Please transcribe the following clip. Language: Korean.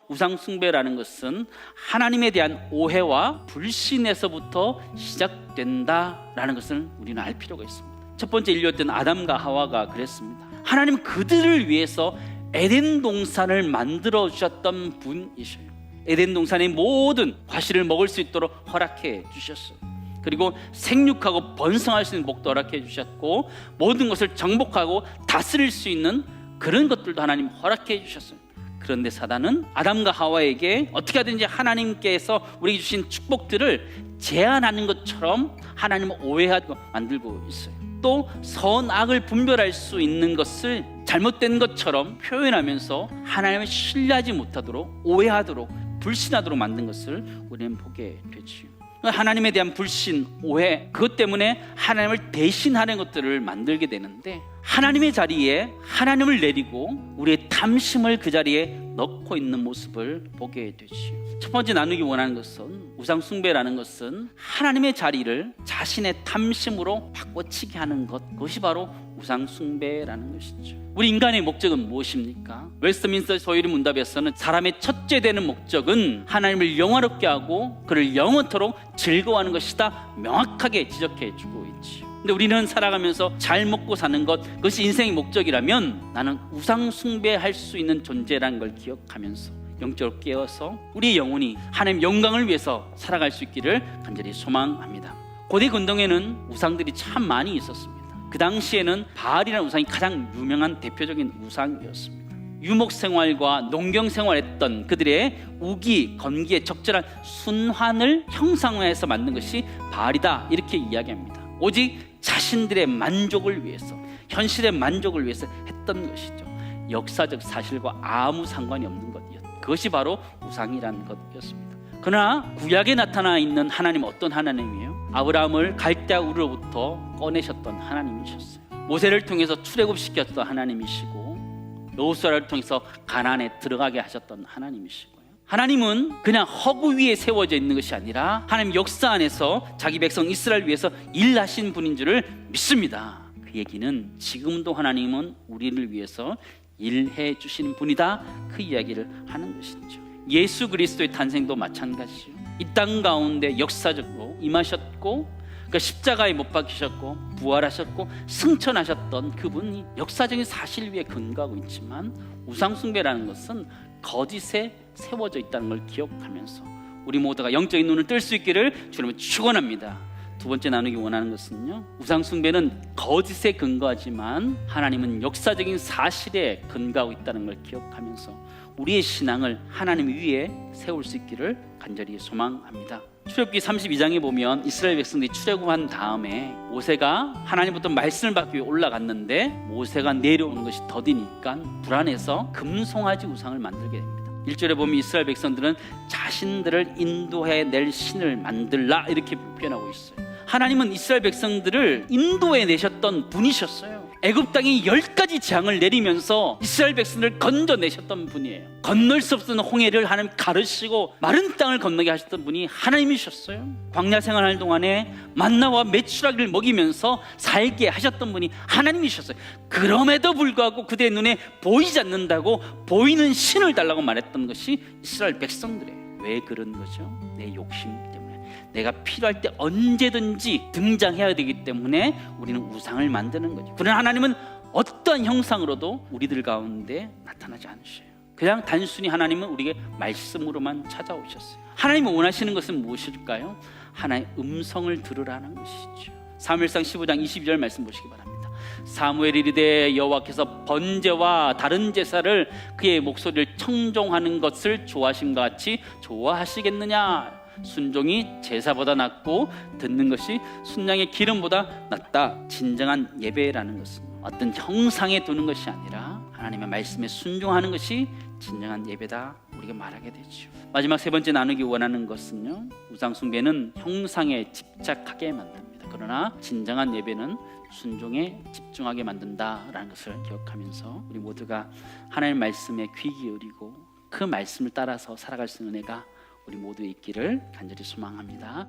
우상 숭배라는 것은 하나님에 대한 오해와 불신에서부터 시작된다라는 것을 우리는 알 필요가 있습니다. 첫 번째 인류였던 아담과 하와가 그랬습니다. 하나님은 그들을 위해서 에덴 동산을 만들어 주셨던 분이셔요. 에덴 동산의 모든 과실을 먹을 수 있도록 허락해 주셨어요. 그리고 생육하고 번성할 수 있는 복도 허락해 주셨고, 모든 것을 정복하고 다스릴 수 있는 그런 것들도 하나님 허락해 주셨어요. 그런데 사단은 아담과 하와에게 어떻게 하든지 하나님께서 우리에게 주신 축복들을 제한하는 것처럼 하나님을 오해하고 만들고 있어요. 또 선악을 분별할 수 있는 것을 잘못된 것처럼 표현하면서 하나님을 신뢰하지 못하도록, 오해하도록, 불신하도록 만든 것을 우리는 보게 되지요. 하나님에 대한 불신, 오해, 그것 때문에 하나님을 대신하는 것들을 만들게 되는데, 하나님의 자리에 하나님을 내리고 우리의 탐심을 그 자리에 넣고 있는 모습을 보게 되지요. 첫 번째 나누기 원하는 것은, 우상 숭배라는 것은 하나님의 자리를 자신의 탐심으로 바꿔치기 하는 것, 그것이 바로 우상 숭배라는 것이죠. 우리 인간의 목적은 무엇입니까? 웨스트민스터 소유리 문답에서는 사람의 첫째 되는 목적은 하나님을 영화롭게 하고 그를 영원토록 즐거워하는 것이다 명확하게 지적해 주고 있지요. 근데 우리는 살아가면서 잘 먹고 사는 것, 그것이 인생의 목적이라면 나는 우상 숭배할 수 있는 존재라는 걸 기억하면서 영적으로 깨어서 우리의 영혼이 하나님 영광을 위해서 살아갈 수 있기를 간절히 소망합니다. 고대 근동에는 우상들이 참 많이 있었습니다. 그 당시에는 바알이라는 우상이 가장 유명한 대표적인 우상이었습니다. 유목생활과 농경생활했던 그들의 우기, 건기에 적절한 순환을 형상화해서 만든 것이 바알이다, 이렇게 이야기합니다. 오직 자신들의 만족을 위해서, 현실의 만족을 위해서 했던 것이죠. 역사적 사실과 아무 상관이 없는 것이었죠. 그것이 바로 우상이라는 것이었습니다. 그러나 구약에 나타나 있는 하나님은 어떤 하나님이에요? 아브라함을 갈대아 우르로부터 꺼내셨던 하나님이셨어요. 모세를 통해서 출애굽시켰던 하나님이시고, 여호수아를 통해서 가나안에 들어가게 하셨던 하나님이시고요. 하나님은 그냥 허구 위에 세워져 있는 것이 아니라 하나님 역사 안에서 자기 백성 이스라엘 위해서 일하신 분인 줄을 믿습니다. 그 얘기는 지금도 하나님은 우리를 위해서 일해 주시는 분이다, 그 이야기를 하는 것이죠. 예수 그리스도의 탄생도 마찬가지죠. 이 땅 가운데 역사적으로 임하셨고, 그 십자가에 못 박히셨고 부활하셨고 승천하셨던 그분이 역사적인 사실 위에 근거하고 있지만, 우상숭배라는 것은 거짓에 세워져 있다는 걸 기억하면서 우리 모두가 영적인 눈을 뜰 수 있기를 주님을 축원합니다. 두 번째 나누기 원하는 것은요, 우상숭배는 거짓에 근거하지만 하나님은 역사적인 사실에 근거하고 있다는 걸 기억하면서 우리의 신앙을 하나님 위에 세울 수 있기를 간절히 소망합니다. 출애굽기 32장에 보면 이스라엘 백성들이 출애굽한 다음에 모세가 하나님부터 말씀을 받기 위해 올라갔는데, 모세가 내려오는 것이 더디니까 불안해서 금송아지 우상을 만들게 됩니다. 1절에 보면 이스라엘 백성들은 자신들을 인도해 낼 신을 만들라, 이렇게 표현하고 있어요. 하나님은 이스라엘 백성들을 인도해 내셨던 분이셨어요. 애굽 땅에 10가지 재앙을 내리면서 이스라엘 백성들을 건져내셨던 분이에요. 건널 수 없는 홍해를 하나님 가르시고 마른 땅을 건너게 하셨던 분이 하나님이셨어요. 광야 생활하는 동안에 만나와 메추라기를 먹이면서 살게 하셨던 분이 하나님이셨어요. 그럼에도 불구하고 그들의 눈에 보이지 않는다고 보이는 신을 달라고 말했던 것이 이스라엘 백성들이에요. 왜 그런 거죠? 내 욕심 때문에. 내가 필요할 때 언제든지 등장해야 되기 때문에 우리는 우상을 만드는 거죠. 그러나 하나님은 어떠한 형상으로도 우리들 가운데 나타나지 않으셔요. 그냥 단순히 하나님은 우리에게 말씀으로만 찾아오셨어요. 하나님이 원하시는 것은 무엇일까요? 하나님의 음성을 들으라는 것이죠. 사무엘상 15장 22절 말씀 보시기 바랍니다. 사무엘이 이르되 여호와께서 번제와 다른 제사를 그의 목소리를 청종하는 것을 좋아하신 것 같이 좋아하시겠느냐? 순종이 제사보다 낫고 듣는 것이 순양의 기름보다 낫다. 진정한 예배라는 것은 어떤 형상에 두는 것이 아니라 하나님의 말씀에 순종하는 것이 진정한 예배다, 우리가 말하게 되죠. 마지막 세 번째 나누기 원하는 것은요, 우상숭배는 형상에 집착하게 만듭니다. 그러나 진정한 예배는 순종에 집중하게 만든다라는 것을 기억하면서 우리 모두가 하나님의 말씀에 귀 기울이고 그 말씀을 따라서 살아갈 수 있는 은혜가 우리 모두에 있기를 간절히 소망합니다.